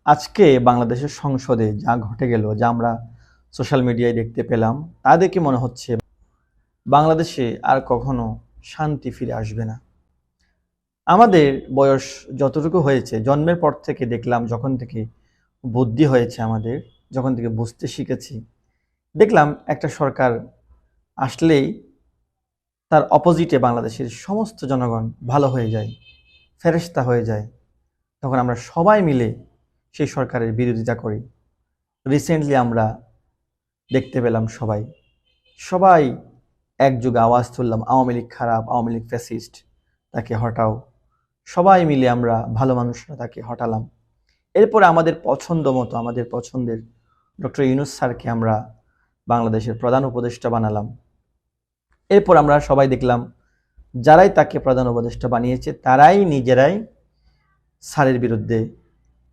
আজকে বাংলাদেশের সংসদে যা ঘটে গেল, যা আমরা সোশ্যাল মিডিয়ায় দেখতে পেলাম, তা দেখে মনে হচ্ছে বাংলাদেশে আর কখনো শান্তি ফিরে আসবে না। আমাদের বয়স যতটুকু হয়েছে, জন্মের পর থেকে দেখলাম, যখন থেকে বুদ্ধি হয়েছে আমাদের, যখন থেকে বুঝতে শিখেছি, দেখলাম একটা সরকার আসলেই তার অপোজিটে বাংলাদেশের সমস্ত জনগণ ভালো হয়ে যায়, ফেরেশতা হয়ে যায়। তখন আমরা সবাই মিলে সেই সরকারের বিরোধিতা করি। রিসেন্টলি আমরা দেখতে পেলাম সবাই সবাই একযোগে আওয়াজ তুললাম, আওয়ামী লীগ খারাপ, আওয়ামী লীগ ফ্যাসিস্ট, তাকে হটাও। সবাই মিলে আমরা ভালো মানুষরা তাকে হটালাম। এরপরে আমাদের পছন্দ মতো, আমাদের পছন্দের ডক্টর ইউনূস স্যারকে আমরা বাংলাদেশের প্রধান উপদেষ্টা বানালাম। এরপর আমরা সবাই দেখলাম যারাই তাকে প্রধান উপদেষ্টা বানিয়েছে তারাই নিজেরাই স্যারের বিরুদ্ধে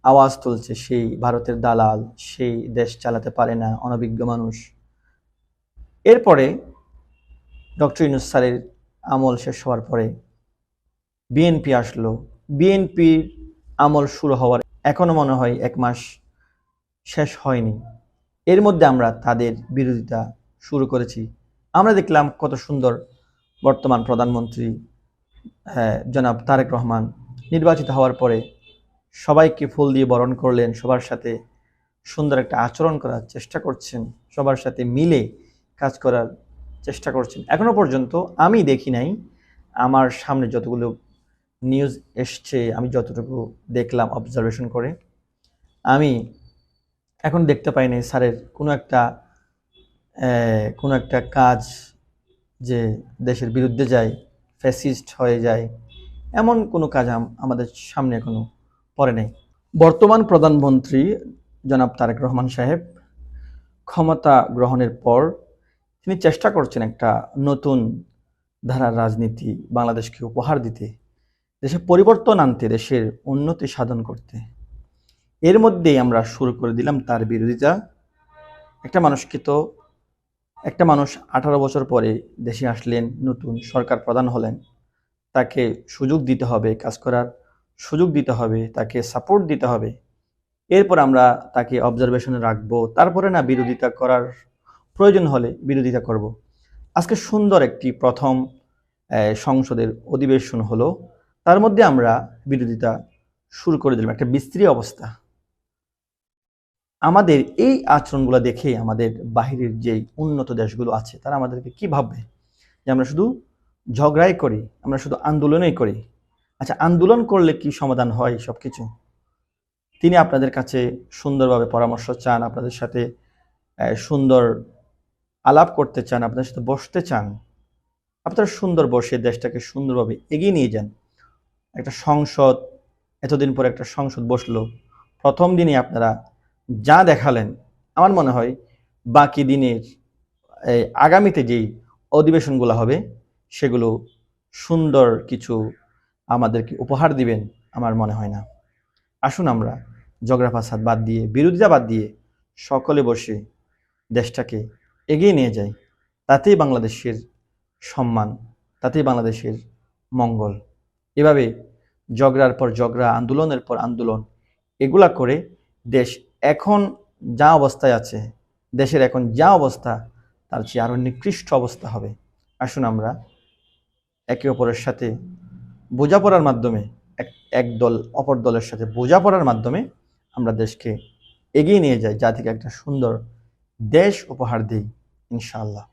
আওয়াজ তুলছে, সেই ভারতের দালাল, সেই দেশ চালাতে পারে না, অনভিজ্ঞ মানুষ। এরপরে ডক্টর ইউনূস স্যারের আমল শেষ হওয়ার পরে বিএনপি আসলো। বিএনপির আমল শুরু হওয়ার এখনো মনে হয় 1 মাস শেষ হয়নি। এর মধ্যে আমরা তাদের বিরোধিতা শুরু করেছি। আমরা দেখলাম কত সুন্দর বর্তমান প্রধানমন্ত্রী জনাব তারেক রহমান নির্বাচিত হওয়ার পরে সবাইকে ফুল দিয়ে বরণ করলেন, সবার সাথে সুন্দর একটা আচরণ করার চেষ্টা করছেন, সবার সাথে মিলে কাজ করার চেষ্টা করছেন। এখনো পর্যন্ত আমি দেখি নাই, আমার সামনে যতগুলো নিউজ এসছে, আমি যতটুকু দেখলাম অবজারভেশন করে, আমি এখন দেখতে পাই নাই স্যারের কোনো একটা কাজ যে দেশের বিরুদ্ধে যায়, ফ্যাসিস্ট হয়ে যায়, এমন কোনো কাজ আমাদের সামনে এখনো পড়ে নাই। বর্তমান প্রধানমন্ত্রী জনাব তারেক রহমান সাহেব ক্ষমতা গ্রহণের পর তিনি চেষ্টা করছেন একটা নতুন ধারার রাজনীতি বাংলাদেশকে উপহার দিতে, দেশে পরিবর্তন আনতে, দেশের উন্নতি সাধন করতে। এর মধ্যেই আমরা শুরু করে দিলাম তার বিরোধিতা। একটা মানুষ 18 বছর পরে দেশে আসলেন, নতুন সরকার প্রধান হলেন, তাকে সুযোগ দিতে হবে, কাজ করার সুযোগ দিতে হবে, তাকে সাপোর্ট দিতে হবে। এরপর আমরা তাকে অবজারভেশনে রাখবো, তারপরে না বিরোধিতা করার প্রয়োজন হলে বিরোধিতা করব। আজকে সুন্দর একটি প্রথম সংসদের অধিবেশন হলো, তার মধ্যে আমরা বিরোধিতা শুরু করে দিলাম। একটা বিশ্রী অবস্থা। আমাদের এই আচরণগুলো দেখে আমাদের বাহিরের যেই উন্নত দেশগুলো আছে তারা আমাদেরকে কি ভাববে, যে আমরা শুধু ঝগড়াই করি, আমরা শুধু আন্দোলনই করি। আচ্ছা, আন্দোলন করলে কি সমাধান হয় সব কিছু? তিনি আপনাদের কাছে সুন্দরভাবে পরামর্শ চান, আপনাদের সাথে সুন্দর আলাপ করতে চান, আপনাদের সাথে বসতে চান। আপনারা সুন্দর বসে দেশটাকে সুন্দরভাবে এগিয়ে নিয়ে যান। একটা সংসদ, এতদিন পর একটা সংসদ বসলো, প্রথম দিনই আপনারা যা দেখালেন, আমার মনে হয় বাকি দিনের আগামীতে যেই অধিবেশনগুলো হবে সেগুলো সুন্দর কিছু আমাদেরকে উপহার দিবেন আমার মনে হয় না। আসুন আমরা ঝগড়া ফাসাদ বাদ দিয়ে, বিরোধিতা বাদ দিয়ে সকলে বসে দেশটাকে এগিয়ে নিয়ে যাই। তাতেই বাংলাদেশের সম্মান, তাতেই বাংলাদেশের মঙ্গল। এভাবে ঝগড়ার পর ঝগড়া, আন্দোলনের পর আন্দোলন, এগুলা করে দেশ এখন যা অবস্থায় আছে, দেশের এখন যা অবস্থা, তার চেয়ে আরও নিকৃষ্ট অবস্থা হবে। আসুন আমরা একে অপরের সাথে বোঝাপড়ার মাধ্যমে, এক দল অপর দলের সাথে বোঝাপড়ার মাধ্যমে আমরা দেশকে এগিয়ে নিয়ে যাই, যা থেকে একটা সুন্দর দেশ উপহার দিই ইনশাআল্লাহ।